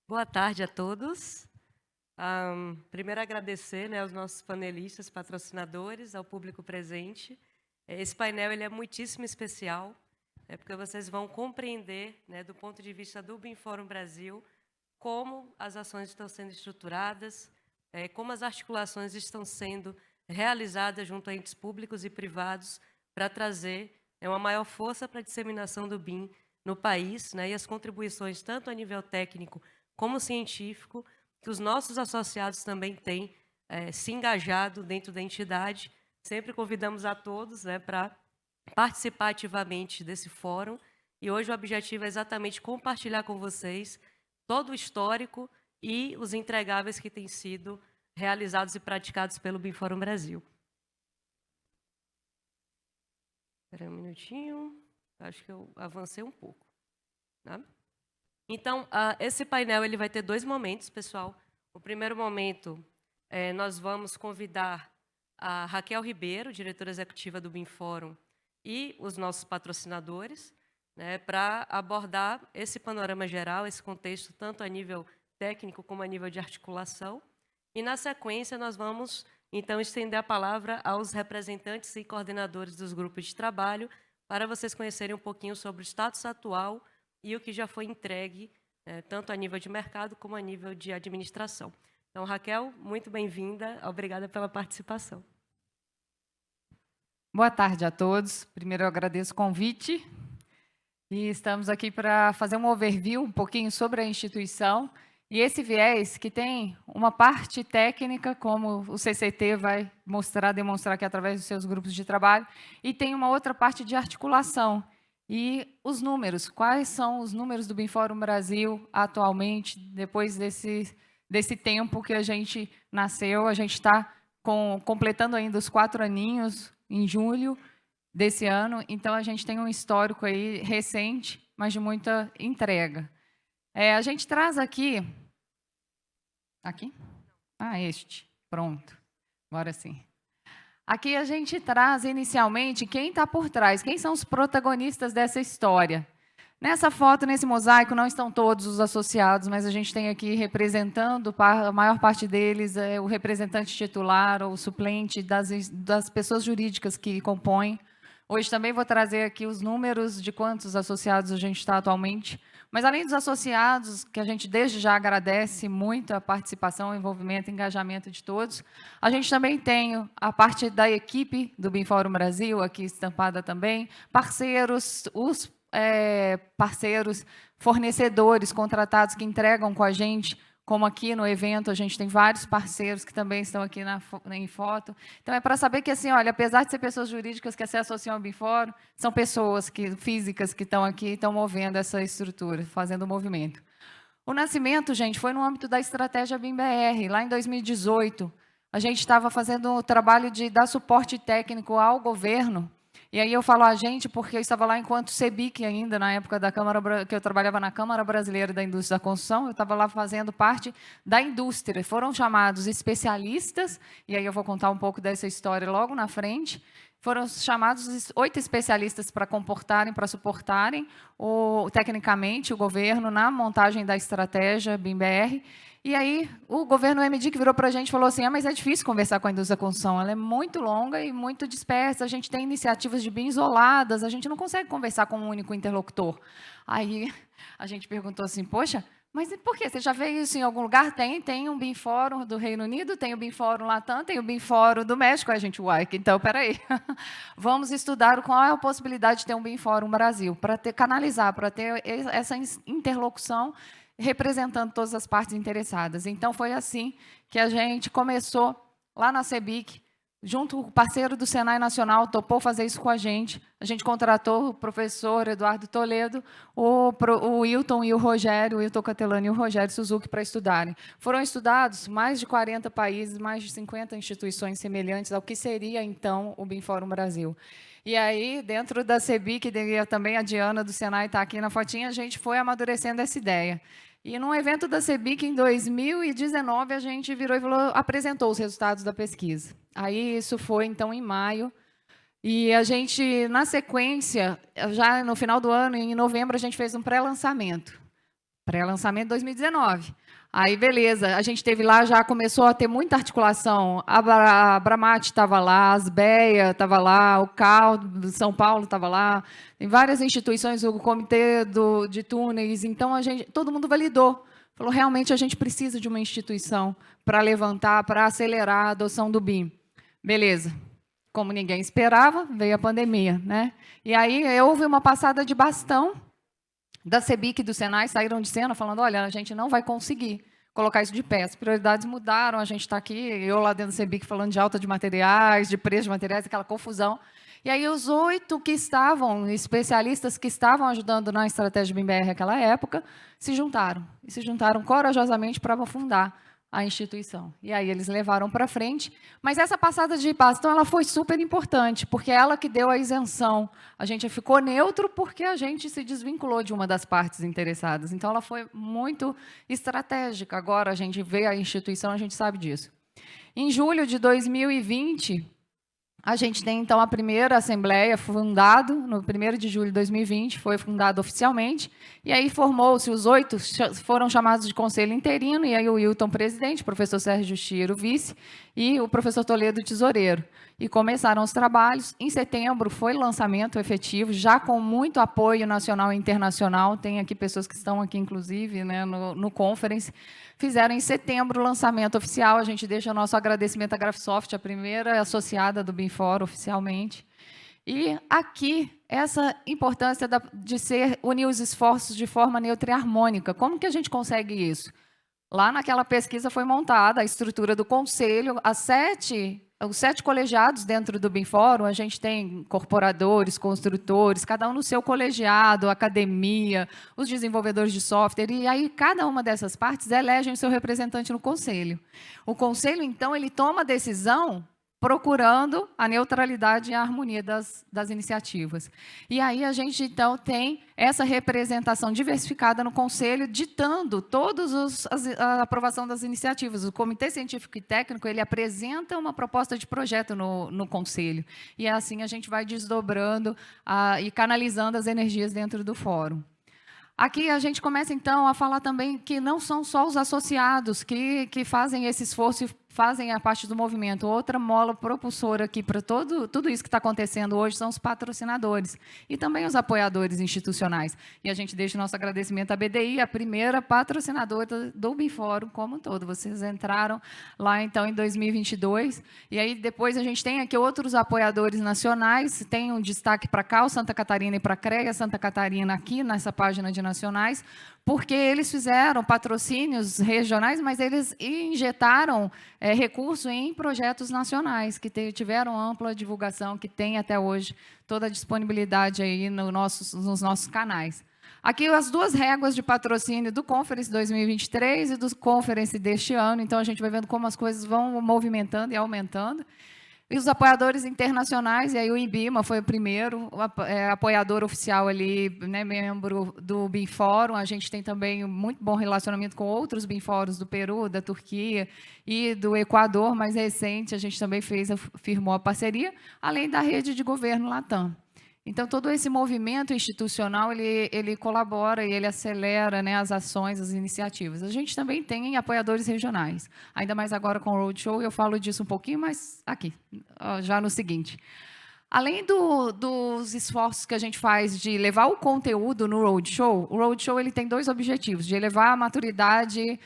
Boa tarde a todos. Primeiro agradecer, né, aos nossos panelistas, patrocinadores, ao público presente. Esse painel ele é muitíssimo especial, porque vocês vão compreender, né, do ponto de vista do BIMFórum Brasil, como as ações estão sendo estruturadas, como as articulações estão sendo realizadas junto a entes públicos e privados para trazer uma maior força para a disseminação do BIM no país, né, e as contribuições, tanto a nível técnico como científico, que os nossos associados também têm se engajado dentro da entidade. Sempre convidamos a todos, né, para participar ativamente desse fórum, e hoje o objetivo é exatamente compartilhar com vocês todo o histórico e os entregáveis que têm sido realizados e praticados pelo BIMFórum Brasil. Espera um minutinho, acho que eu avancei um pouco. Tá? Então, esse painel ele vai ter dois momentos, pessoal. O primeiro momento, nós vamos convidar a Raquel Ribeiro, diretora executiva do BIMFórum, e os nossos patrocinadores, né, para abordar esse panorama geral, esse contexto, tanto a nível técnico como a nível de articulação. E, na sequência, nós vamos, então, estender a palavra aos representantes e coordenadores dos grupos de trabalho, para vocês conhecerem um pouquinho sobre o status atual e o que já foi entregue, tanto a nível de mercado como a nível de administração. Então, Raquel, muito bem-vinda. Obrigada pela participação. Boa tarde a todos. Primeiro, eu agradeço o convite. E estamos aqui para fazer um overview um pouquinho sobre a instituição e esse viés que tem uma parte técnica, como o CCT vai demonstrar aqui através dos seus grupos de trabalho, e tem uma outra parte de articulação. E os números, quais são os números do BIMFórum Brasil atualmente, depois desse tempo que a gente nasceu, a gente está completando ainda os 4 aninhos em julho desse ano, então a gente tem um histórico aí recente, mas de muita entrega. A gente traz aqui... pronto, agora sim. Aqui a gente traz inicialmente quem está por trás, quem são os protagonistas dessa história. Nessa foto, nesse mosaico, não estão todos os associados, mas a gente tem aqui representando, a maior parte deles, o representante titular ou suplente das pessoas jurídicas que compõem. Hoje também vou trazer aqui os números de quantos associados a gente está atualmente. Mas, além dos associados, que a gente desde já agradece muito a participação, o envolvimento, o engajamento de todos, a gente também tem a parte da equipe do BIMFórum Brasil, aqui estampada também, parceiros, os parceiros, fornecedores contratados que entregam com a gente, como aqui no evento, a gente tem vários parceiros que também estão aqui em foto. Então, é para saber que, assim, olha, apesar de ser pessoas jurídicas que se associam ao BIMFórum, são pessoas físicas que estão aqui e estão movendo essa estrutura, fazendo o movimento. O nascimento, gente, foi no âmbito da estratégia BIM-BR. Lá em 2018, a gente estava fazendo o trabalho de dar suporte técnico ao governo. E aí eu falo a gente porque eu estava lá enquanto CEBIC ainda, na época da Câmara, que eu trabalhava na Câmara Brasileira da Indústria da Construção, eu estava lá fazendo parte da indústria. Foram chamados especialistas, e aí eu vou contar um pouco dessa história logo na frente. Foram chamados 8 especialistas para suportarem tecnicamente o governo na montagem da estratégia BIM-BR. E aí o governo MDIC virou para a gente e falou assim, mas é difícil conversar com a indústria da construção, ela é muito longa e muito dispersa, a gente tem iniciativas de BIM isoladas, a gente não consegue conversar com um único interlocutor. Aí a gente perguntou assim, poxa, mas por quê? Você já veio isso em algum lugar? Tem um BIMFórum do Reino Unido, tem o BIMFórum Latam, tem o BIMFórum do México. A gente, então, peraí, vamos estudar qual é a possibilidade de ter um BIMFórum Brasil, para canalizar, para ter essa interlocução representando todas as partes interessadas. Então, foi assim que a gente começou lá na CEBIC, junto o parceiro do Senai Nacional, topou fazer isso com a gente contratou o professor Eduardo Toledo, o Wilton e o Rogério, o Wilton Catelani e o Rogério Suzuki para estudarem. Foram estudados mais de 40 países, mais de 50 instituições semelhantes ao que seria, então, o BIMFórum Brasil. E aí, dentro da CEBIC, também a Diana do Senai está aqui na fotinha, a gente foi amadurecendo essa ideia. E, num evento da CEBIC, em 2019, a gente virou e apresentou os resultados da pesquisa. Aí, isso foi, então, em maio. E a gente, na sequência, já no final do ano, em novembro, a gente fez um pré-lançamento Pré-lançamento 2019. Aí, beleza, a gente teve lá, já começou a ter muita articulação. A Bramate estava lá, a Asbeia estava lá, o CAL de São Paulo estava lá, tem várias instituições, o Comitê de Túneis. Então, todo mundo validou. Falou, realmente, a gente precisa de uma instituição para levantar, para acelerar a adoção do BIM. Beleza. Como ninguém esperava, veio a pandemia, né? E aí houve uma passada de bastão da CEBIC e do Senai, saíram de cena falando, olha, a gente não vai conseguir colocar isso de pé. As prioridades mudaram, a gente está aqui, eu lá dentro do CEBIC falando de alta de materiais, de preço de materiais, aquela confusão. E aí os 8 que estavam, especialistas que estavam ajudando na estratégia BIM-BR naquela época, se juntaram. E se juntaram corajosamente para fundar a instituição. E aí eles levaram para frente. Mas essa passada de bastão ela foi super importante, porque ela que deu a isenção. A gente ficou neutro porque a gente se desvinculou de uma das partes interessadas. Então, ela foi muito estratégica. Agora, a gente vê a instituição, a gente sabe disso. Em julho de 2020... a gente tem, então, a primeira assembleia fundada, no 1º de julho de 2020, foi fundada oficialmente, e aí formou-se, os 8 foram chamados de conselho interino, e aí o Wilton, presidente, o professor Sérgio Chiro, vice, e o professor Toledo, tesoureiro. E começaram os trabalhos. Em setembro foi lançamento efetivo, já com muito apoio nacional e internacional, tem aqui pessoas que estão aqui, inclusive, né, no conference. Fizeram em setembro o lançamento oficial, a gente deixa o nosso agradecimento à Graphisoft, a primeira associada do BIM4 oficialmente. E aqui, essa importância de unir os esforços de forma neutra e harmônica. Como que a gente consegue isso? Lá naquela pesquisa foi montada a estrutura do conselho, os 7 colegiados dentro do BIM Fórum, a gente tem incorporadores, construtores, cada um no seu colegiado, academia, os desenvolvedores de software, e aí cada uma dessas partes elegem o seu representante no conselho. O conselho, então, ele toma a decisão procurando a neutralidade e a harmonia das iniciativas. E aí a gente, então, tem essa representação diversificada no Conselho, ditando a aprovação das iniciativas. O Comitê Científico e Técnico, ele apresenta uma proposta de projeto no Conselho. E assim a gente vai desdobrando e canalizando as energias dentro do fórum. Aqui a gente começa, então, a falar também que não são só os associados que fazem esse esforço e fazem a parte do movimento. Outra mola propulsora aqui para tudo isso que está acontecendo hoje são os patrocinadores e também os apoiadores institucionais. E a gente deixa o nosso agradecimento à BDI, a primeira patrocinadora do BIM Fórum como um todo. Vocês entraram lá, então, em 2022. E aí, depois, a gente tem aqui outros apoiadores nacionais. Tem um destaque para CAL, Santa Catarina e para a CREA Santa Catarina aqui nessa página de nacionais, porque eles fizeram patrocínios regionais, mas eles injetaram recurso em projetos nacionais, que tiveram ampla divulgação, que tem até hoje toda a disponibilidade aí nos nossos canais. Aqui as 2 réguas de patrocínio do Conference 2023 e do Conference deste ano, então a gente vai vendo como as coisas vão movimentando e aumentando. E os apoiadores internacionais, e aí o IBIMA foi o primeiro apoiador oficial ali, né, membro do BIM Fórum. A gente tem também um muito bom relacionamento com outros BIM Fóruns do Peru, da Turquia e do Equador, mais recente, a gente também firmou a parceria, além da rede de governo Latam. Então, todo esse movimento institucional, ele colabora e ele acelera, né, as ações, as iniciativas. A gente também tem apoiadores regionais, ainda mais agora com o Roadshow, eu falo disso um pouquinho, mas aqui, já no seguinte. Além dos esforços que a gente faz de levar o conteúdo no Roadshow, o Roadshow ele tem 2 objetivos, de elevar a maturidade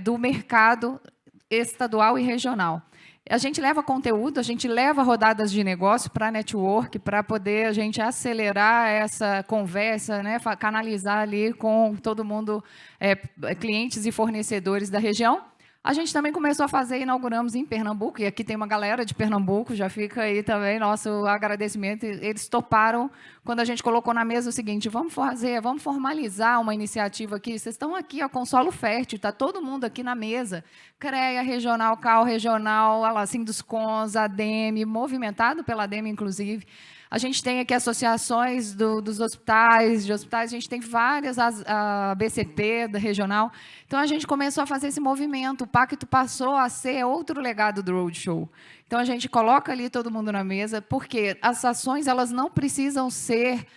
do mercado estadual e regional. A gente leva conteúdo, a gente leva rodadas de negócio para a network, para poder a gente acelerar essa conversa, né, canalizar ali com todo mundo, clientes e fornecedores da região. A gente também começou a fazer, inauguramos em Pernambuco, e aqui tem uma galera de Pernambuco, já fica aí também nosso agradecimento. Eles toparam quando a gente colocou na mesa o seguinte, vamos formalizar uma iniciativa aqui, vocês estão aqui, com solo fértil, está todo mundo aqui na mesa, CREA regional, CAL regional, Sinduscons, ADEME, movimentado pela ADEME, inclusive. A gente tem aqui associações dos hospitais, a gente tem várias, a BCP, da regional. Então, a gente começou a fazer esse movimento. O pacto passou a ser outro legado do Roadshow. Então, a gente coloca ali todo mundo na mesa, porque as ações elas não precisam ser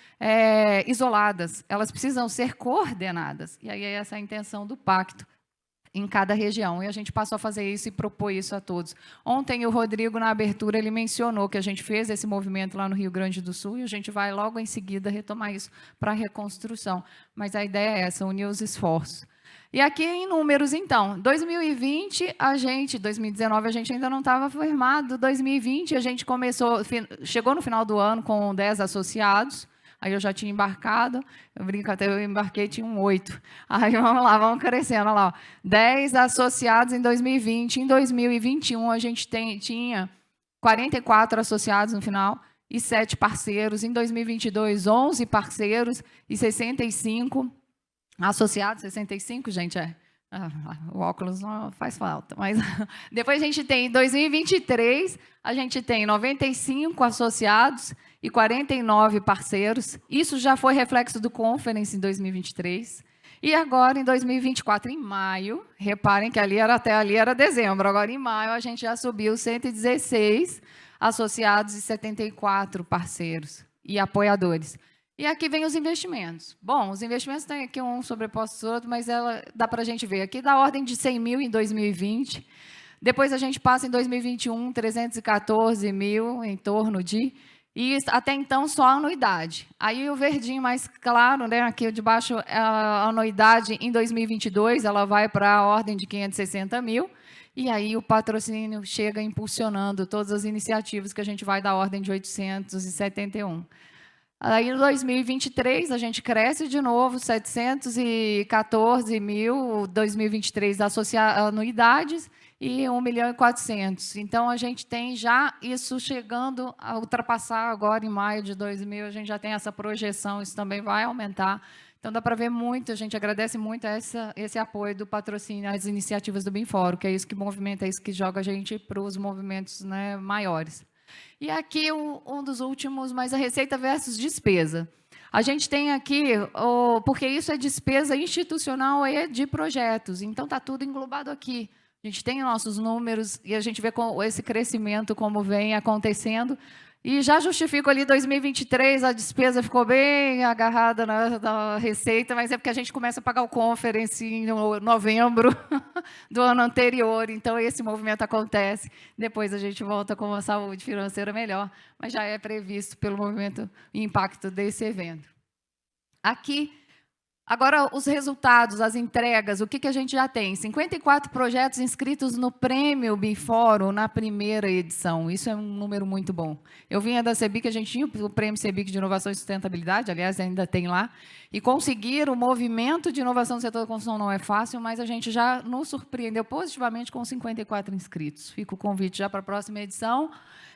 isoladas, elas precisam ser coordenadas. E aí é essa a intenção do pacto em cada região, e a gente passou a fazer isso e propor isso a todos. Ontem, o Rodrigo, na abertura, ele mencionou que a gente fez esse movimento lá no Rio Grande do Sul, e a gente vai logo em seguida retomar isso para a reconstrução. Mas a ideia é essa, unir os esforços. E aqui em números, então, 2020, 2019 a gente ainda não estava formado, 2020 a gente chegou no final do ano com 10 associados, aí eu já tinha embarcado, eu brinco até, eu embarquei, tinha 8. Aí vamos lá, vamos crescendo, olha lá. 10 associados em 2020, em 2021 a gente tinha 44 associados no final e 7 parceiros, em 2022 11 parceiros e 65 associados, 65, gente, o óculos não faz falta, mas depois a gente tem, em 2023, a gente tem 95 associados e 49 parceiros. Isso já foi reflexo do Conference em 2023. E agora, em 2024, em maio, reparem que até ali era dezembro, agora em maio a gente já subiu 116 associados e 74 parceiros e apoiadores. E aqui vem os investimentos. Bom, os investimentos têm aqui um sobreposto do outro, mas dá para a gente ver. Aqui da ordem de 100 mil em 2020. Depois a gente passa em 2021, 314 mil, em torno de... E até então só a anuidade. Aí o verdinho mais claro, né, aqui de baixo, a anuidade em 2022, ela vai para a ordem de 560 mil. E aí o patrocínio chega impulsionando todas as iniciativas que a gente vai da ordem de 871. Aí, em 2023, a gente cresce de novo, 714 mil, 2023 anuidades e 1.400.000. Então, a gente tem já isso chegando a ultrapassar agora, em maio de 2000, a gente já tem essa projeção, isso também vai aumentar. Então, dá para ver muito, a gente agradece muito esse apoio do patrocínio às iniciativas do BIMFórum, que é isso que movimenta, é isso que joga a gente para os movimentos, né, maiores. E aqui um dos últimos, mas a receita versus despesa. A gente tem aqui, porque isso é despesa institucional e de projetos, então está tudo englobado aqui. A gente tem nossos números e a gente vê esse crescimento como vem acontecendo. E já justifico ali 2023, a despesa ficou bem agarrada na receita, mas é porque a gente começa a pagar o conference em novembro do ano anterior, então esse movimento acontece. Depois a gente volta com uma saúde financeira melhor, mas já é previsto pelo movimento e impacto desse evento. Aqui, agora os resultados, as entregas, o que a gente já tem? 54 projetos inscritos no Prêmio BIMFórum na primeira edição. Isso é um número muito bom. Eu vinha da CEBIC, a gente tinha o Prêmio CEBIC de Inovação e Sustentabilidade, aliás, ainda tem lá, e conseguir o movimento de inovação do setor da construção não é fácil, mas a gente já nos surpreendeu positivamente com 54 inscritos. Fica o convite já para a próxima edição.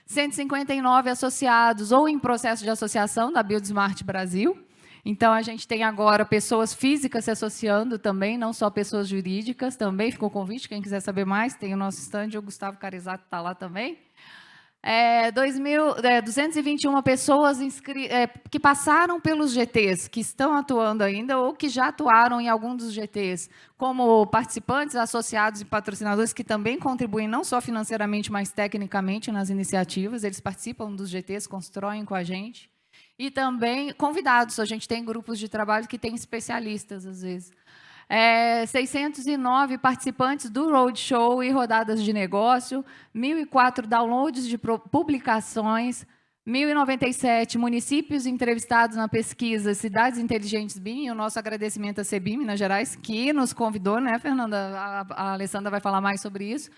159 associados ou em processo de associação da Buildsmart Brasil. Então, a gente tem agora pessoas físicas se associando também, não só pessoas jurídicas, também ficou o convite, quem quiser saber mais, tem o nosso stand, o Gustavo Carizato está lá também. 221 pessoas que passaram pelos GTs, que estão atuando ainda ou que já atuaram em algum dos GTs, como participantes, associados e patrocinadores, que também contribuem não só financeiramente, mas tecnicamente nas iniciativas, eles participam dos GTs, constroem com a gente. E também convidados, a gente tem grupos de trabalho que tem especialistas, às vezes. 609 participantes do Roadshow e rodadas de negócio, 1.004 downloads de publicações, 1.097 municípios entrevistados na pesquisa Cidades Inteligentes BIM, o nosso agradecimento à CEBIM, Minas Gerais, que nos convidou, né, Fernanda? A Alessandra vai falar mais sobre isso.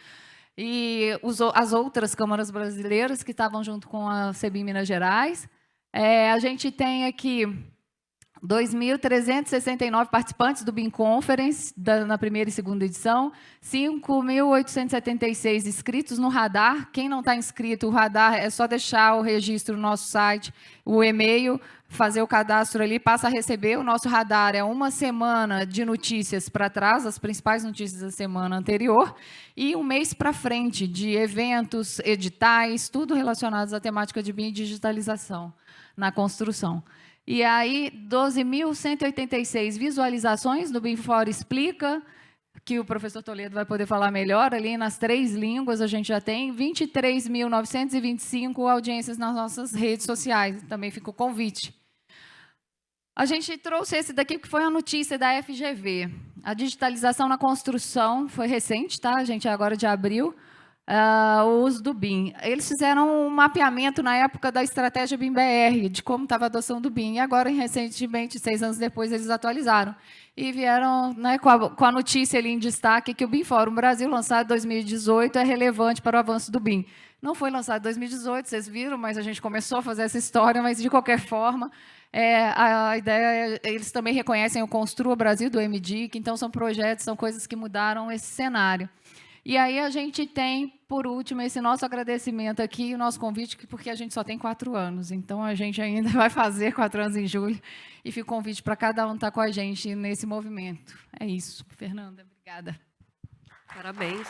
E as outras câmaras brasileiras que estavam junto com a CEBIM Minas Gerais. A gente tem aqui 2.369 participantes do BIM Conference, na primeira e segunda edição, 5.876 inscritos no radar. Quem não está inscrito, o radar é só deixar o registro no nosso site, o e-mail, fazer o cadastro ali, passa a receber. O nosso radar é uma semana de notícias para trás, as principais notícias da semana anterior, e um mês para frente de eventos, editais, tudo relacionado à temática de BIM e digitalização na construção. E aí, 12.186 visualizações do BIM Fora Explica, que o professor Toledo vai poder falar melhor, ali nas 3 línguas a gente já tem, 23.925 audiências nas nossas redes sociais, também fica o convite. A gente trouxe esse daqui, que foi a notícia da FGV. A digitalização na construção foi recente, tá? A gente é agora de abril. O uso do BIM. Eles fizeram um mapeamento na época da estratégia BIM-BR, de como estava a adoção do BIM, e agora, recentemente, 6 anos depois, eles atualizaram. E vieram, né, com a notícia ali em destaque que o BIM Fórum Brasil, lançado em 2018, é relevante para o avanço do BIM. Não foi lançado em 2018, vocês viram, mas a gente começou a fazer essa história, mas, de qualquer forma, a ideia, eles também reconhecem o Construa Brasil, do MDIC, então são projetos, são coisas que mudaram esse cenário. E aí a gente tem, por último, esse nosso agradecimento aqui, o nosso convite, porque a gente só tem 4 anos, então a gente ainda vai fazer 4 anos em julho, e fica o convite para cada um estar com a gente nesse movimento. É isso, Fernanda, obrigada. Parabéns.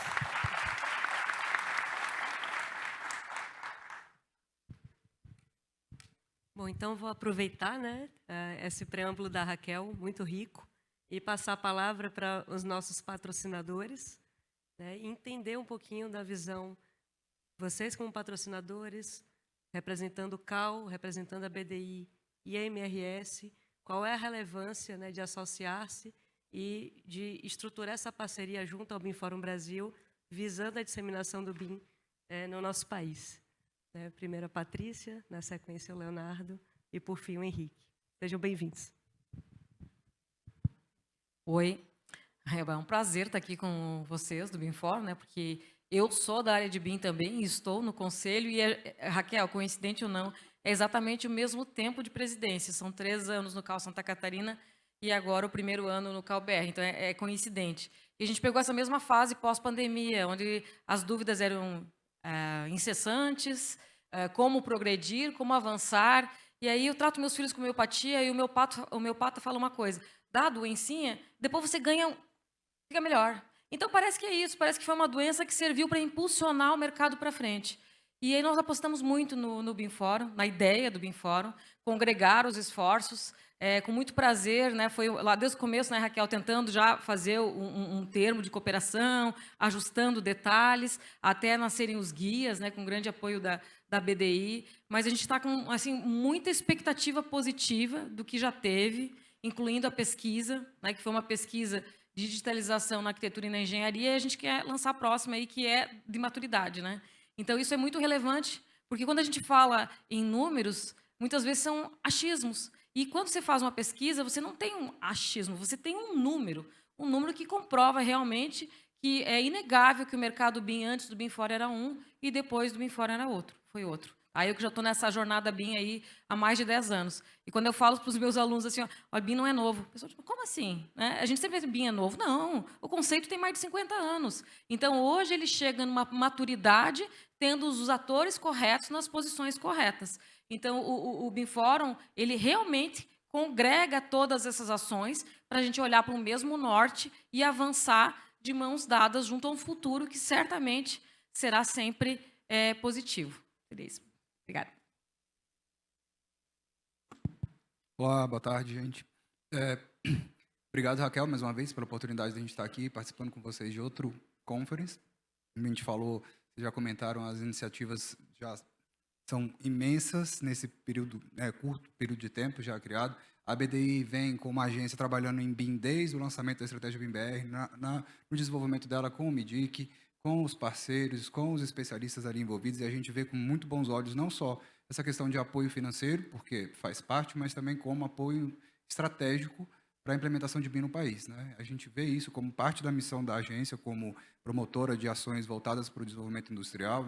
Bom, então vou aproveitar, né, esse preâmbulo da Raquel, muito rico, e passar a palavra para os nossos patrocinadores, né, e entender um pouquinho da visão, vocês como patrocinadores, representando o CAL, representando a BDI e a MRS, qual é a relevância, né, de associar-se e de estruturar essa parceria junto ao BIM Fórum Brasil, visando a disseminação do BIM no nosso país. Primeiro a Patrícia, na sequência o Leonardo e, por fim, o Henrique. Sejam bem-vindos. Oi, é um prazer estar aqui com vocês do BIM Fórum, né, porque eu sou da área de BIM também, estou no conselho e, Raquel, coincidente ou não, é exatamente o mesmo tempo de presidência, são 3 anos no CAL Santa Catarina e agora o primeiro ano no CAL BR, então é coincidente. E a gente pegou essa mesma fase pós-pandemia, onde as dúvidas eram incessantes, como progredir, como avançar, e aí eu trato meus filhos com homeopatia e o homeopata fala uma coisa, dá a doencinha, depois você ganha, fica melhor. Então parece que é isso, parece que foi uma doença que serviu para impulsionar o mercado para frente. E aí nós apostamos muito no BIM Fórum, na ideia do BIM Fórum, congregar os esforços, com muito prazer, né, foi lá desde o começo, né, Raquel, tentando já fazer um termo de cooperação, ajustando detalhes, até nascerem os guias, né, com grande apoio da BDI, mas a gente está com assim, muita expectativa positiva do que já teve, incluindo a pesquisa, né, que foi uma pesquisa de digitalização na arquitetura e na engenharia, e a gente quer lançar a próxima, aí, que é de maturidade. Né? Então, isso é muito relevante, porque quando a gente fala em números, muitas vezes são achismos. E quando você faz uma pesquisa, você não tem um achismo, você tem um número que comprova realmente que é inegável que o mercado BIM antes do BIM Fórum era um e depois do BIM Fórum era outro, foi outro. Aí eu que já estou nessa jornada BIM aí há mais de 10 anos. E quando eu falo para os meus alunos assim, ó, BIM não é novo. A pessoa, tipo, como assim? Né? A gente sempre vê que BIM é novo. Não, o conceito tem mais de 50 anos. Então, hoje ele chega numa maturidade, tendo os atores corretos nas posições corretas. Então, o BIM Fórum, ele realmente congrega todas essas ações para a gente olhar para o mesmo norte e avançar de mãos dadas junto a um futuro que certamente será sempre positivo. Beleza. Obrigada. Olá, boa tarde, gente. Obrigado, Raquel, mais uma vez, pela oportunidade de a gente estar aqui participando com vocês de outro conference. Como a gente falou, vocês já comentaram, as iniciativas já são imensas nesse período, curto período de tempo já criado. A BDI vem com uma agência trabalhando em BIM desde o lançamento da estratégia BIM-BR, no desenvolvimento dela com o MDIC, com os parceiros, com os especialistas ali envolvidos, e a gente vê com muito bons olhos não só essa questão de apoio financeiro, porque faz parte, mas também como apoio estratégico para a implementação de BIM no país. Né? A gente vê isso como parte da missão da agência, como promotora de ações voltadas para o desenvolvimento industrial,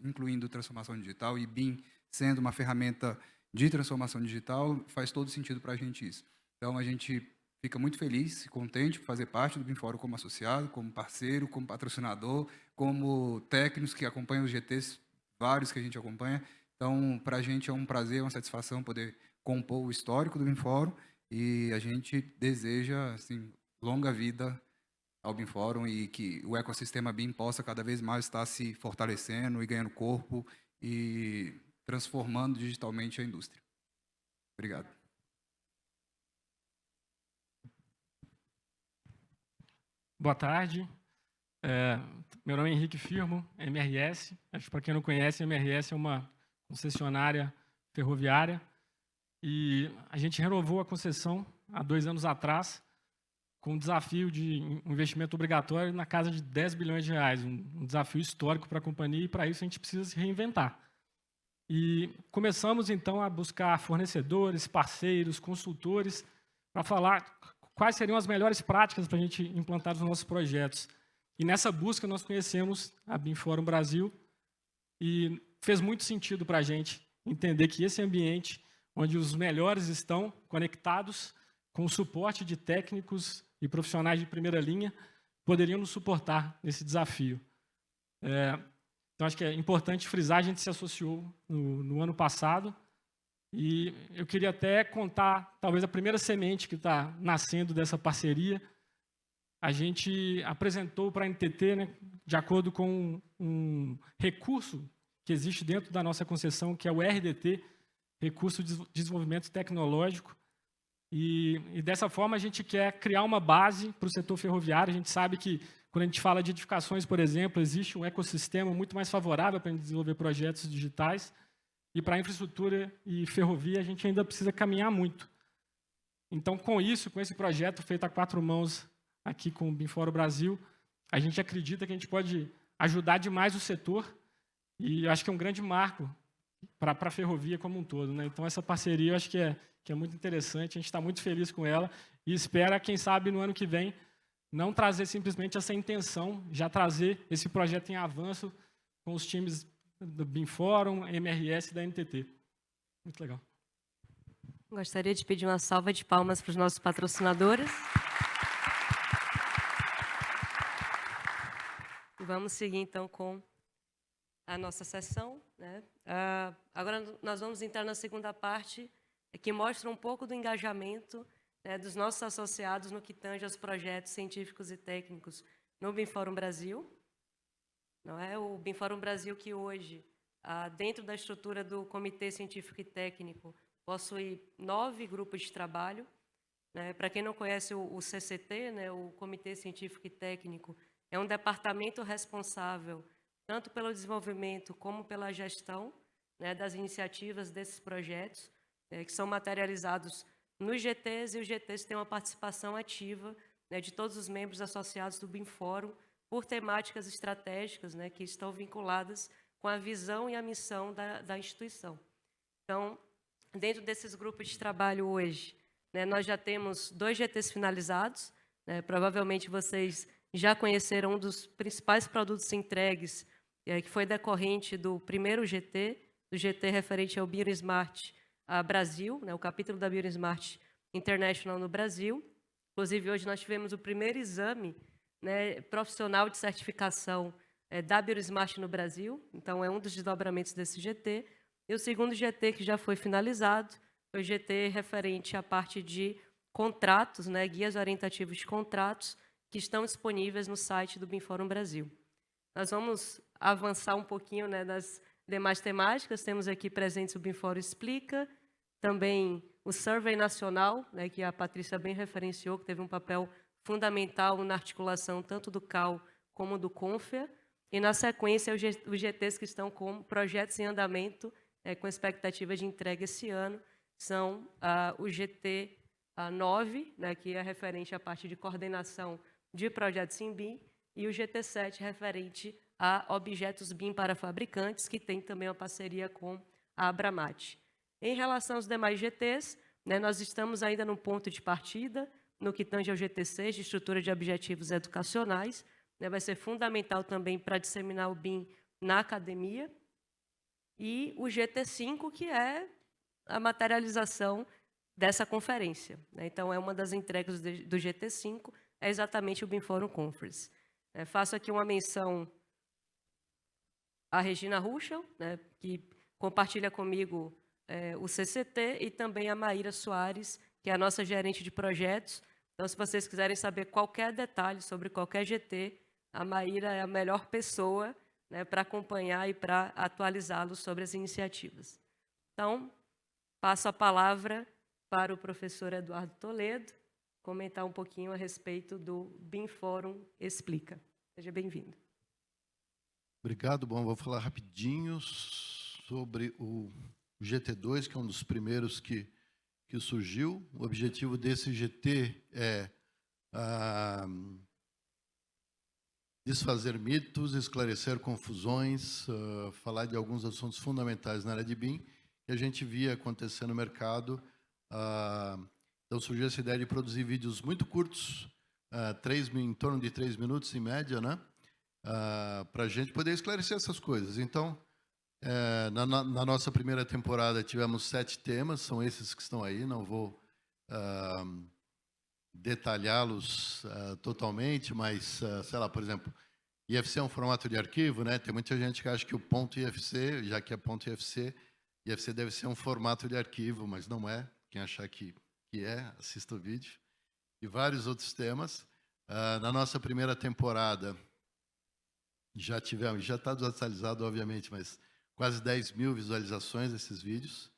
incluindo transformação digital, e BIM sendo uma ferramenta de transformação digital, faz todo sentido para a gente isso. Então, a gente fica muito feliz e contente por fazer parte do BIMFórum como associado, como parceiro, como patrocinador, como técnicos que acompanham os GTs, vários que a gente acompanha. Então, para a gente é um prazer, uma satisfação poder compor o histórico do BIMFórum e a gente deseja assim, longa vida ao BIMFórum e que o ecossistema BIM possa cada vez mais estar se fortalecendo e ganhando corpo e transformando digitalmente a indústria. Obrigado. Boa tarde. Meu nome é Henrique Firmo, MRS. Acho que para quem não conhece, a MRS é uma concessionária ferroviária e a gente renovou a concessão há 2 anos atrás com um desafio de investimento obrigatório na casa de 10 bilhões de reais, um desafio histórico para a companhia e para isso a gente precisa se reinventar. E começamos então a buscar fornecedores, parceiros, consultores para falar quais seriam as melhores práticas para a gente implantar os nossos projetos. E nessa busca nós conhecemos a BIMFórum Brasil e fez muito sentido para a gente entender que esse ambiente onde os melhores estão conectados com o suporte de técnicos e profissionais de primeira linha poderiam nos suportar nesse desafio. Então, acho que é importante frisar, a gente se associou no ano passado e eu queria até contar, talvez, a primeira semente que está nascendo dessa parceria. A gente apresentou para a NTT, né, de acordo com um recurso que existe dentro da nossa concessão, que é o RDT, Recurso de Desenvolvimento Tecnológico, e dessa forma a gente quer criar uma base para o setor ferroviário. A gente sabe que, quando a gente fala de edificações, por exemplo, existe um ecossistema muito mais favorável para desenvolver projetos digitais, e para a infraestrutura e ferrovia a gente ainda precisa caminhar muito. Então, com isso, com esse projeto feito a 4 mãos aqui com o BIMFórum Brasil, a gente acredita que a gente pode ajudar demais o setor e acho que é um grande marco para a ferrovia como um todo, né? Então, essa parceria eu acho que é muito interessante, a gente está muito feliz com ela e espera, quem sabe, no ano que vem, não trazer simplesmente essa intenção, já trazer esse projeto em avanço com os times do BIMFórum, MRS e da NTT. Muito legal. Gostaria de pedir uma salva de palmas para os nossos patrocinadores. E vamos seguir, então, com a nossa sessão, né? Agora, nós vamos entrar na segunda parte, que mostra um pouco do engajamento, né, dos nossos associados no que tange aos projetos científicos e técnicos no BIMFórum Brasil. Não é o BIMFórum Brasil que hoje, dentro da estrutura do Comitê Científico e Técnico, possui 9 grupos de trabalho. Né? Para quem não conhece o CCT, né, o Comitê Científico e Técnico, é um departamento responsável tanto pelo desenvolvimento como pela gestão, né, das iniciativas desses projetos, que são materializados nos GTs, e os GTs têm uma participação ativa, né, de todos os membros associados do BIMFórum por temáticas estratégicas, né, que estão vinculadas com a visão e a missão da instituição. Então, dentro desses grupos de trabalho hoje, né, nós já temos 2 GTs finalizados, né, provavelmente vocês já conheceram um dos principais produtos entregues, que foi decorrente do primeiro GT, do GT referente ao BioSmart Brasil, né, o capítulo da BioSmart International no Brasil. Inclusive, hoje nós tivemos o primeiro exame, né, profissional de certificação da BioSmart no Brasil, então é um dos desdobramentos desse GT. E o segundo GT que já foi finalizado foi o GT referente à parte de contratos, né, guias orientativos de contratos, que estão disponíveis no site do BIMFórum Brasil. Nós vamos avançar um pouquinho, né, das demais temáticas. Temos aqui presentes o BIMFórum Explica, também o Survey Nacional, né, que a Patrícia bem referenciou, que teve um papel fundamental na articulação tanto do CAL como do CONFEA, e, na sequência, os GTs que estão com projetos em andamento, com expectativa de entrega esse ano, são o GT 9, né, que é referente à parte de coordenação de projetos em BIM, e o GT 7, referente a objetos BIM para fabricantes, que tem também uma parceria com a Abramat. Em relação aos demais GTs, né, nós estamos ainda no ponto de partida, no que tange ao GT 6, de estrutura de objetivos educacionais, né, vai ser fundamental também para disseminar o BIM na academia, e o GT 5, que é a materialização dessa conferência, né? Então, é uma das entregas do GT5, é exatamente o BIM-Forum Conference. Faço aqui uma menção à Regina Ruschel, né, que compartilha comigo o CCT, e também a Maíra Soares, que é a nossa gerente de projetos. Então, se vocês quiserem saber qualquer detalhe sobre qualquer GT, a Maíra é a melhor pessoa, né, para acompanhar e para atualizá-los sobre as iniciativas. Então, passo a palavra para o professor Eduardo Toledo, comentar um pouquinho a respeito do BIM-Forum Explica. Seja bem-vindo. Obrigado. Bom, vou falar rapidinho sobre o GT2, que é um dos primeiros que surgiu. O objetivo desse GT é desfazer mitos, esclarecer confusões, falar de alguns assuntos fundamentais na área de BIM que a gente via acontecer no mercado. Então surgiu essa ideia de produzir vídeos muito curtos, em torno de 3 minutos em média, né? Para a gente poder esclarecer essas coisas. Então, na nossa primeira temporada tivemos 7 temas, são esses que estão aí, não vou detalhá-los totalmente, mas, sei lá, por exemplo, IFC é um formato de arquivo, né? Tem muita gente que acha que o ponto IFC, já que é ponto IFC deve ser um formato de arquivo, mas não é. Quem achar que assista o vídeo. E vários outros temas. Na nossa primeira temporada, já está desatualizado, obviamente, mas quase 10 mil visualizações desses vídeos.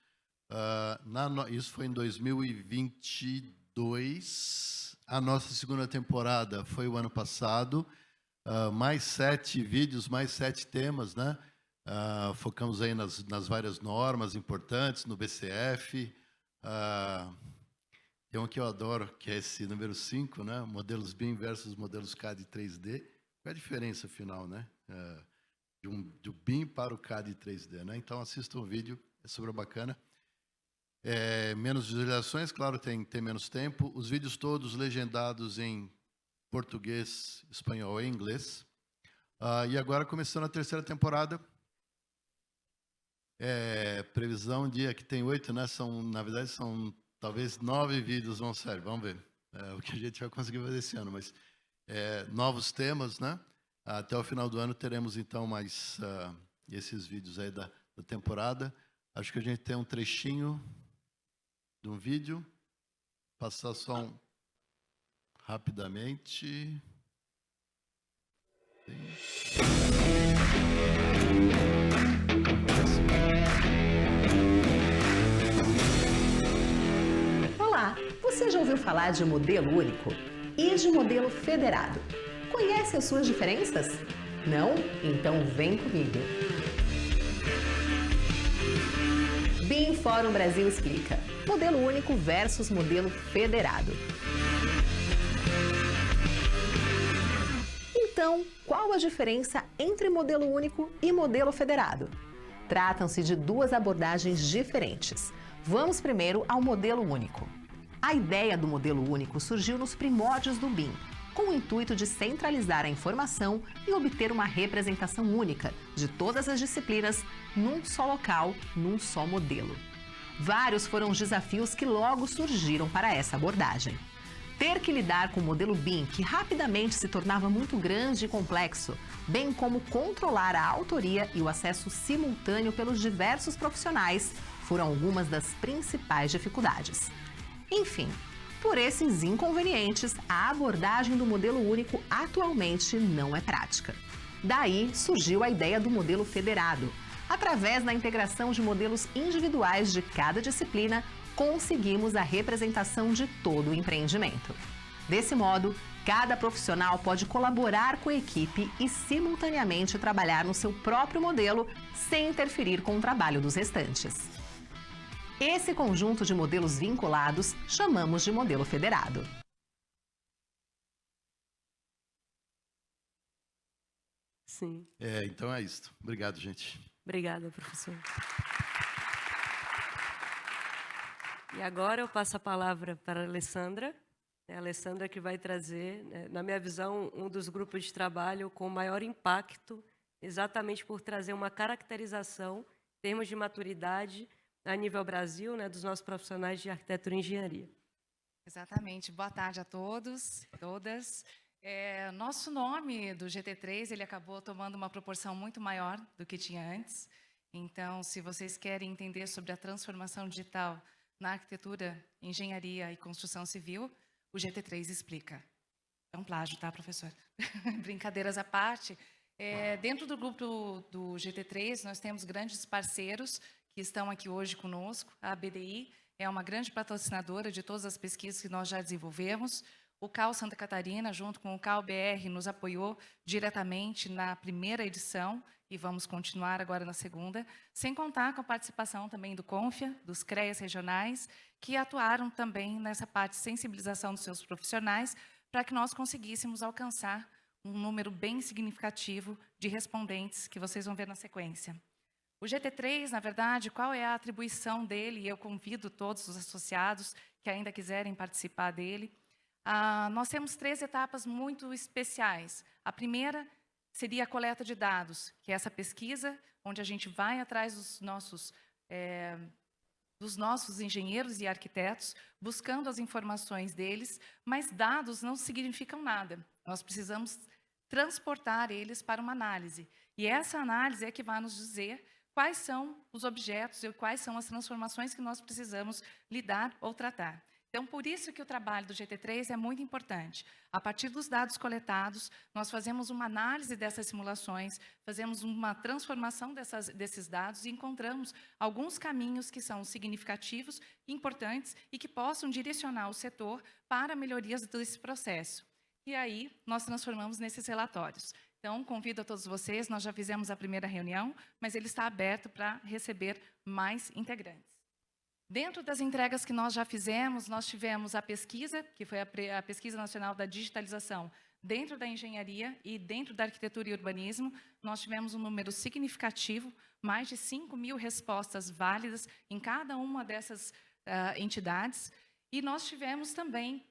Isso foi em 2022. A nossa segunda temporada foi o ano passado. Mais 7 vídeos, mais 7 temas, né? Focamos aí nas várias normas importantes, no BCF. Tem um que eu adoro, que é esse número 5, né? Modelos BIM versus modelos CAD e 3D. Qual é a diferença final, né? Do BIM para o CAD e 3D, né? Então, assista o vídeo, é super bacana. Menos visualizações, claro, tem menos tempo. Os vídeos todos legendados em português, espanhol e inglês. E agora, começando a terceira temporada, previsão de aqui tem 8, né? Na verdade, são talvez 9 vídeos vão sair. Vamos ver o que a gente vai conseguir fazer esse ano. Mas novos temas, né? Até o final do ano teremos, então, mais esses vídeos aí da temporada. Acho que a gente tem um trechinho de um vídeo. Passar só rapidamente. Olá, você já ouviu falar de modelo único e de modelo federado? Conhece as suas diferenças? Não? Então vem comigo. BIM-Forum Brasil explica. Modelo único versus modelo federado. Então, qual a diferença entre modelo único e modelo federado? Tratam-se de duas abordagens diferentes. Vamos primeiro ao modelo único. A ideia do modelo único surgiu nos primórdios do BIM, com o intuito de centralizar a informação e obter uma representação única de todas as disciplinas num só local, num só modelo. Vários foram os desafios que logo surgiram para essa abordagem. Ter que lidar com o modelo BIM, que rapidamente se tornava muito grande e complexo, bem como controlar a autoria e o acesso simultâneo pelos diversos profissionais, foram algumas das principais dificuldades. Enfim, por esses inconvenientes, a abordagem do modelo único atualmente não é prática. Daí surgiu a ideia do modelo federado. Através da integração de modelos individuais de cada disciplina, conseguimos a representação de todo o empreendimento. Desse modo, cada profissional pode colaborar com a equipe e simultaneamente trabalhar no seu próprio modelo sem interferir com o trabalho dos restantes. Esse conjunto de modelos vinculados chamamos de modelo federado. Sim. Então é isso. Obrigado, gente. Obrigada, professor. E agora eu passo a palavra para a Alessandra. É a Alessandra que vai trazer, na minha visão, um dos grupos de trabalho com maior impacto, exatamente por trazer uma caracterização, em termos de maturidade, a nível Brasil, né, dos nossos profissionais de arquitetura e engenharia. Exatamente. Boa tarde a todos, todas. Nosso nome do GT3 ele acabou tomando uma proporção muito maior do que tinha antes. Então, se vocês querem entender sobre a transformação digital na arquitetura, engenharia e construção civil, o GT3 explica. É um plágio, tá, professor? Brincadeiras à parte. Dentro do grupo do GT3, nós temos grandes parceiros que estão aqui hoje conosco. A BDI é uma grande patrocinadora de todas as pesquisas que nós já desenvolvemos. O CAU Santa Catarina, junto com o CAU BR, nos apoiou diretamente na primeira edição e vamos continuar agora na segunda, sem contar com a participação também do CONFIA, dos CREAs regionais, que atuaram também nessa parte de sensibilização dos seus profissionais para que nós conseguíssemos alcançar um número bem significativo de respondentes que vocês vão ver na sequência. O GT3, na verdade, qual é a atribuição dele? E eu convido todos os associados que ainda quiserem participar dele. Nós temos 3 etapas muito especiais. A primeira seria a coleta de dados, que é essa pesquisa, onde a gente vai atrás dos nossos engenheiros e arquitetos, buscando as informações deles, mas dados não significam nada. Nós precisamos transportar eles para uma análise. E essa análise é que vai nos dizer quais são os objetos e quais são as transformações que nós precisamos lidar ou tratar. Então, por isso que o trabalho do GT3 é muito importante. A partir dos dados coletados, nós fazemos uma análise dessas simulações, fazemos uma transformação desses dados e encontramos alguns caminhos que são significativos, importantes e que possam direcionar o setor para melhorias desse processo. E aí, nós transformamos nesses relatórios. Então, convido a todos vocês, nós já fizemos a primeira reunião, mas ele está aberto para receber mais integrantes. Dentro das entregas que nós já fizemos, nós tivemos a pesquisa, que foi a Pesquisa Nacional da Digitalização, dentro da engenharia e dentro da arquitetura e urbanismo, nós tivemos um número significativo, mais de 5.000 respostas válidas em cada uma dessas entidades, e nós tivemos também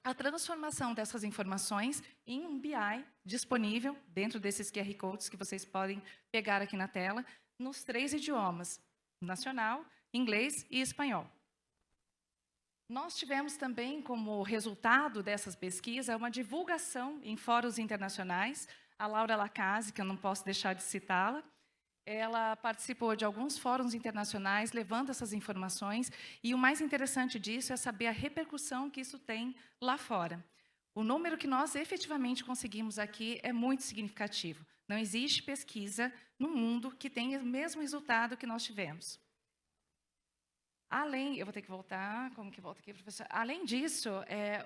a transformação dessas informações em um BI disponível, dentro desses QR Codes que vocês podem pegar aqui na tela, nos 3 idiomas, nacional, inglês e espanhol. Nós tivemos também, como resultado dessas pesquisas, uma divulgação em fóruns internacionais. A Laura Lacase, que eu não posso deixar de citá-la, ela participou de alguns fóruns internacionais, levando essas informações, e o mais interessante disso é saber a repercussão que isso tem lá fora. O número que nós efetivamente conseguimos aqui é muito significativo. Não existe pesquisa no mundo que tenha o mesmo resultado que nós tivemos. Eu vou ter que voltar, como que volta aqui, professor? Além disso,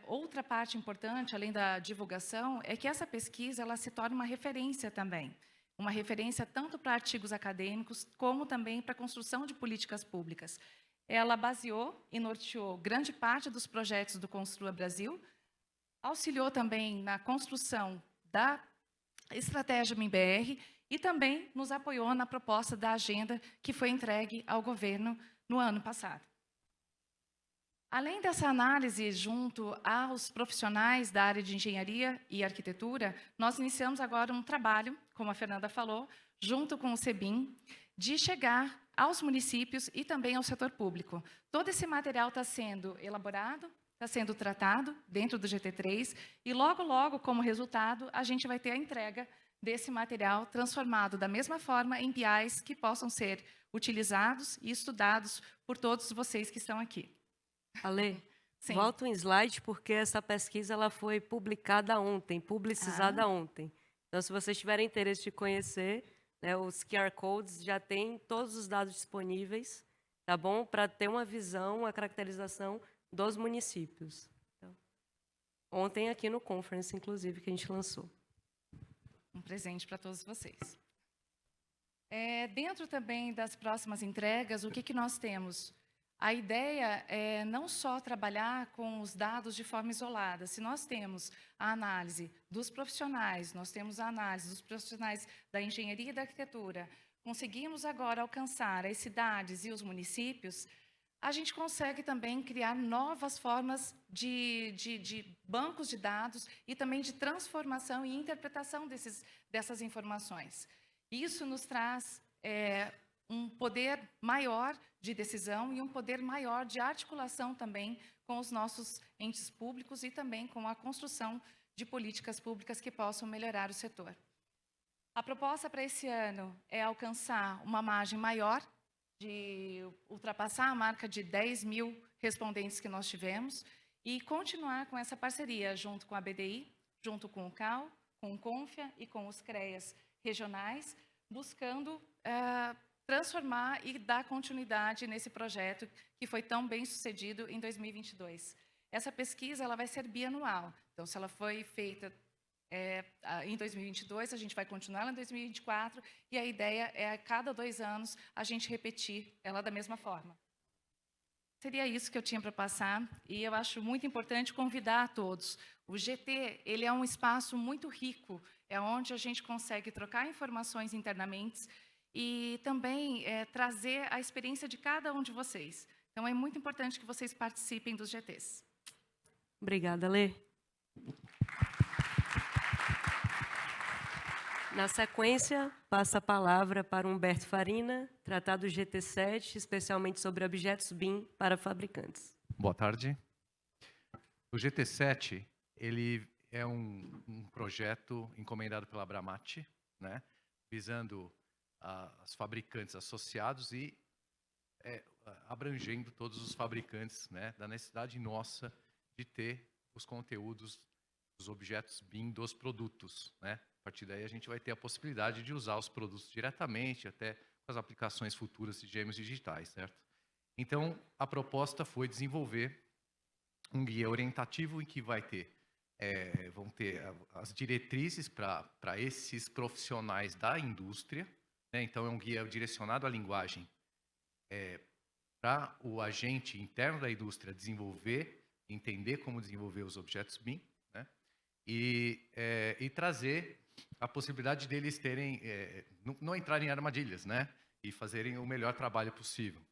outra parte importante, além da divulgação, é que essa pesquisa ela se torna uma referência também. Uma referência tanto para artigos acadêmicos, como também para a construção de políticas públicas. Ela baseou e norteou grande parte dos projetos do Construa Brasil, auxiliou também na construção da estratégia MIBR e também nos apoiou na proposta da agenda que foi entregue ao governo no ano passado. Além dessa análise junto aos profissionais da área de engenharia e arquitetura, nós iniciamos agora um trabalho, como a Fernanda falou, junto com o CEBIM, de chegar aos municípios e também ao setor público. Todo esse material está sendo elaborado, está sendo tratado dentro do GT3 e logo, logo, como resultado, a gente vai ter a entrega desse material transformado da mesma forma em BIs que possam ser utilizados e estudados por todos vocês que estão aqui. Ale, Sim. volta um slide, porque essa pesquisa ela foi publicada ontem, publicizada ontem. Então, se vocês tiverem interesse de conhecer, né, os QR Codes já têm todos os dados disponíveis, tá bom? Para ter uma visão, uma caracterização dos municípios. Então, ontem aqui no Conference, inclusive, que a gente lançou. Um presente para todos vocês. Dentro também das próximas entregas, o que nós temos? A ideia é não só trabalhar com os dados de forma isolada. Se nós temos a análise dos profissionais, nós temos a análise dos profissionais da engenharia e da arquitetura, conseguimos agora alcançar as cidades e os municípios, a gente consegue também criar novas formas de bancos de dados e também de transformação e interpretação dessas informações. Isso nos traz um poder maior de decisão e um poder maior de articulação também com os nossos entes públicos e também com a construção de políticas públicas que possam melhorar o setor. A proposta para esse ano é alcançar uma margem maior, de ultrapassar a marca de 10 mil respondentes que nós tivemos e continuar com essa parceria junto com a BDI, junto com o CAU, com o CONFIA e com os CREAs regionais, buscando transformar e dar continuidade nesse projeto que foi tão bem sucedido em 2022. Essa pesquisa ela vai ser bianual, então se ela foi feita em 2022, a gente vai continuar ela em 2024 e a ideia é a cada 2 anos a gente repetir ela da mesma forma. Seria isso que eu tinha para passar e eu acho muito importante convidar a todos. O GT ele é um espaço muito rico, é onde a gente consegue trocar informações internamente e também trazer a experiência de cada um de vocês. Então é muito importante que vocês participem dos GTs. Obrigada, Lê. Na sequência, passa a palavra para Humberto Farina, tratar do GT7, especialmente sobre objetos BIM para fabricantes. Boa tarde. O GT7 ele é um projeto encomendado pela Abramati, né, visando os fabricantes associados e abrangendo todos os fabricantes, né, da necessidade nossa de ter os conteúdos dos objetos BIM dos produtos, né? A partir daí a gente vai ter a possibilidade de usar os produtos diretamente, até com as aplicações futuras de gêmeos digitais, certo? Então, a proposta foi desenvolver um guia orientativo em que vão ter as diretrizes para esses profissionais da indústria, né? Então, é um guia direcionado à linguagem para o agente interno da indústria desenvolver, entender como desenvolver os objetos BIM, né? E trazer a possibilidade deles terem, não entrarem em armadilhas, né? E fazerem o melhor trabalho possível.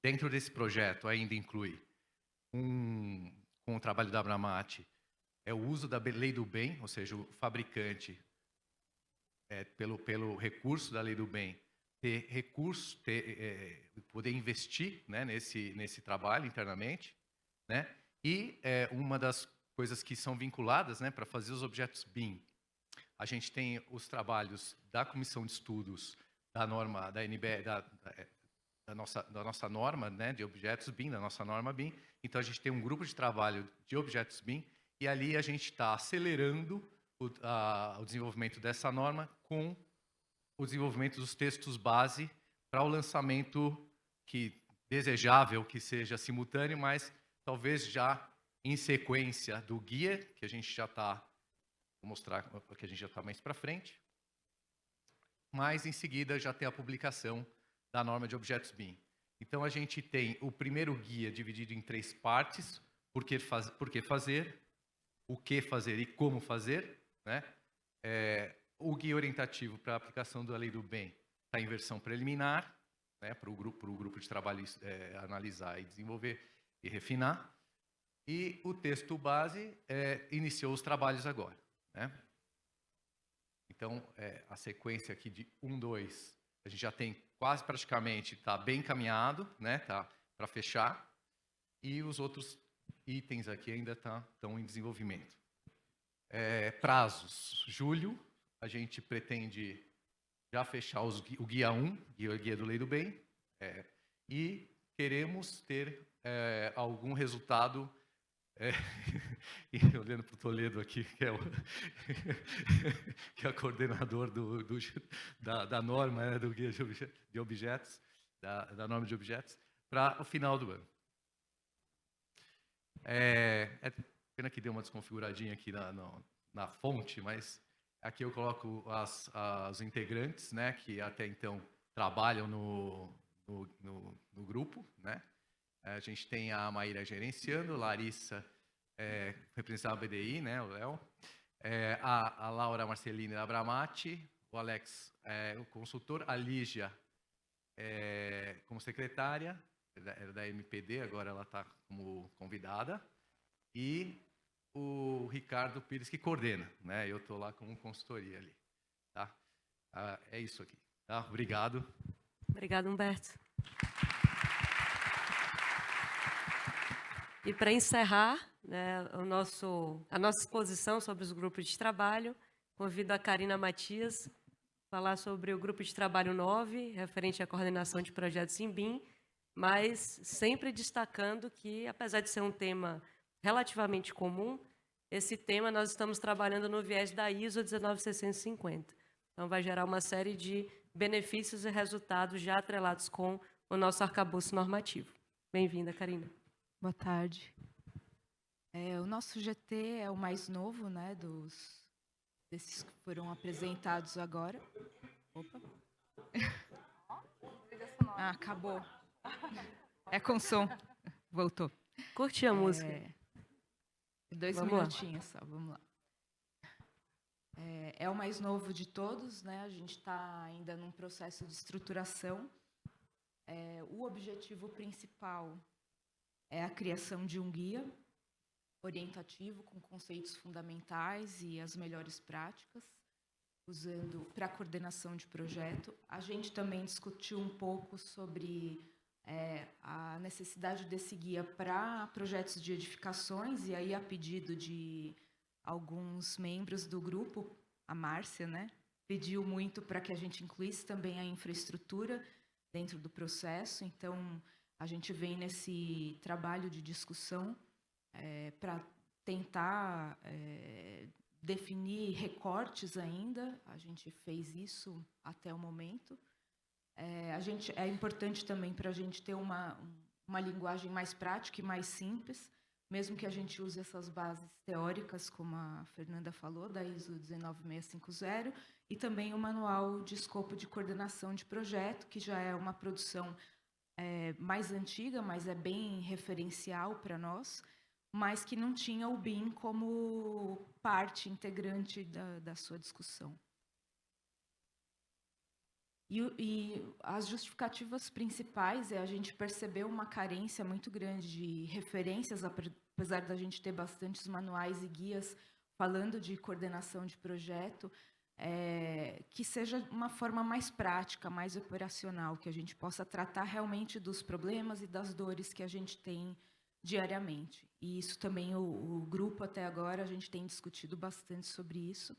Dentro desse projeto ainda inclui, com o trabalho da Abramati, o uso da lei do bem, ou seja, o fabricante, pelo recurso da lei do bem, ter recurso, poder investir, né, nesse trabalho internamente, né? E uma das coisas que são vinculadas, né, para fazer os objetos BIM, a gente tem os trabalhos da Comissão de Estudos da norma da NBR, da nossa norma, né, de objetos BIM, da nossa norma BIM. Então a gente tem um grupo de trabalho de objetos BIM e ali a gente está acelerando o desenvolvimento dessa norma com o desenvolvimento dos textos base para o lançamento desejável que seja simultâneo, mas talvez já em sequência do guia, que a gente já está, vou mostrar que a gente já está mais para frente, mas em seguida já tem a publicação da norma de objetos BIM. Então a gente tem o primeiro guia dividido em 3 partes, por que fazer, o que fazer e como fazer, né? O guia orientativo para a aplicação da lei do bem está em versão preliminar, né, para o grupo de trabalho analisar e desenvolver e refinar. E o texto base iniciou os trabalhos agora, né? Então, a sequência aqui de 1, 2, a gente já tem quase praticamente, está bem encaminhado, né? Tá para fechar. E os outros itens aqui ainda estão em desenvolvimento. Prazos. Julho, a gente pretende já fechar o guia 1, guia do Lei do Bem, e queremos ter algum resultado. E olhando para o Toledo aqui, que é o coordenador da norma, né, do guia de objetos, da norma de objetos, para o final do ano. Pena que deu uma desconfiguradinha aqui na fonte, mas aqui eu coloco os integrantes, né, que até então trabalham no grupo, né? A gente tem a Maíra gerenciando, Larissa representando a BDI, né, o Léo, a Laura Marcelini da Abramati, o Alex o consultor, a Lígia como secretária, era da MPD, agora ela está como convidada, e o Ricardo Pires que coordena, né? Eu estou lá como consultoria ali, tá? É isso aqui, tá? Obrigado. Obrigada, Humberto. E para encerrar, né, a nossa exposição sobre os grupos de trabalho, convido a Karina Matias a falar sobre o grupo de trabalho 9, referente à coordenação de projetos em BIM, mas sempre destacando que, apesar de ser um tema relativamente comum, esse tema nós estamos trabalhando no viés da ISO 19650. Então, vai gerar uma série de benefícios e resultados já atrelados com o nosso arcabouço normativo. Bem-vinda, Karina. Boa tarde. O nosso GT é o mais novo, né, desses que foram apresentados agora. Opa. Ah, acabou. É com som. Voltou. Curti a música. 2 Vamos lá. minutinhos só, vamos lá. É o mais novo de todos, né? A gente está ainda num processo de estruturação. O objetivo principal é a criação de um guia orientativo com conceitos fundamentais e as melhores práticas, usando para a coordenação de projeto. A gente também discutiu um pouco sobre a necessidade desse guia para projetos de edificações, e aí a pedido de alguns membros do grupo, a Márcia, né, pediu muito para que a gente incluísse também a infraestrutura dentro do processo. Então, a gente vem nesse trabalho de discussão para tentar definir recortes ainda. A gente fez isso até o momento. É importante também para a gente ter uma linguagem mais prática e mais simples, mesmo que a gente use essas bases teóricas, como a Fernanda falou, da ISO 19650, e também o manual de escopo de coordenação de projeto, que já é uma produção mais antiga, mas é bem referencial para nós, mas que não tinha o BIM como parte integrante da sua discussão. E as justificativas principais a gente percebeu uma carência muito grande de referências, apesar da gente ter bastantes manuais e guias falando de coordenação de projeto, que seja uma forma mais prática, mais operacional, que a gente possa tratar realmente dos problemas e das dores que a gente tem diariamente. E isso também, o grupo até agora, a gente tem discutido bastante sobre isso.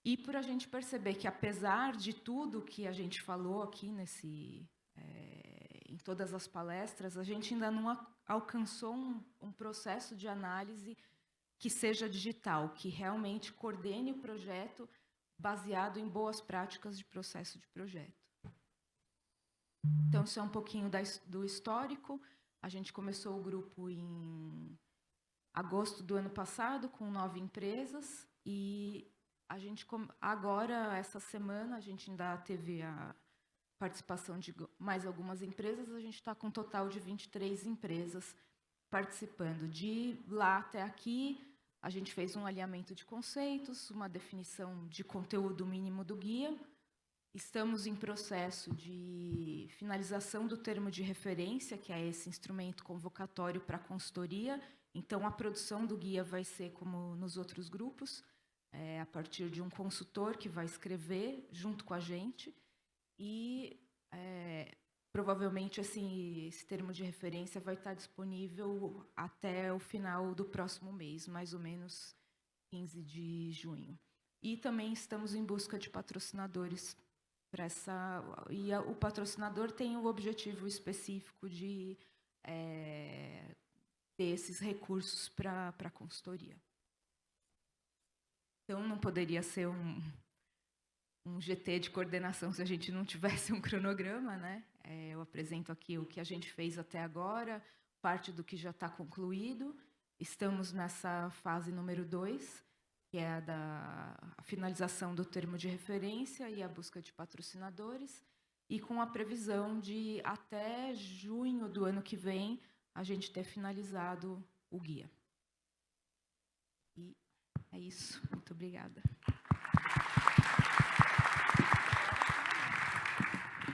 E por a gente perceber que, apesar de tudo que a gente falou aqui em todas as palestras, a gente ainda não alcançou um processo de análise que seja digital, que realmente coordene o projeto baseado em boas práticas de processo de projeto. Então, isso é um pouquinho do histórico. A gente começou o grupo em agosto do ano passado, com 9 empresas, e a gente agora, essa semana, a gente ainda teve a participação de mais algumas empresas. A gente está com um total de 23 empresas participando. De lá até aqui, a gente fez um alinhamento de conceitos, uma definição de conteúdo mínimo do guia. Estamos em processo de finalização do termo de referência, que é esse instrumento convocatório para a consultoria. Então, a produção do guia vai ser como nos outros grupos, a partir de um consultor que vai escrever junto com a gente, e provavelmente esse termo de referência vai estar disponível até o final do próximo mês, mais ou menos 15 de junho. E também estamos em busca de patrocinadores para essa. E o patrocinador tem o objetivo específico de ter esses recursos para a consultoria. Então, não poderia ser um GT de coordenação se a gente não tivesse um cronograma, né? Eu apresento aqui o que a gente fez até agora, parte do que já está concluído. Estamos nessa fase número 2, que é a finalização do termo de referência e a busca de patrocinadores, e com a previsão de, até junho do ano que vem, a gente ter finalizado o guia. E é isso. Muito obrigada.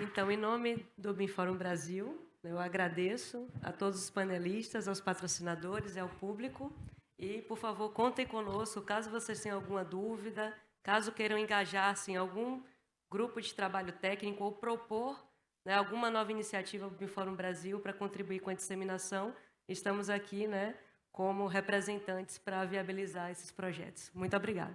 Então, em nome do BIM Fórum Brasil, eu agradeço a todos os panelistas, aos patrocinadores e ao público. E, por favor, contem conosco, caso vocês tenham alguma dúvida, caso queiram engajar-se em algum grupo de trabalho técnico ou propor né, alguma nova iniciativa do Fórum Brasil para contribuir com a disseminação, estamos aqui, né, como representantes para viabilizar esses projetos. Muito obrigada.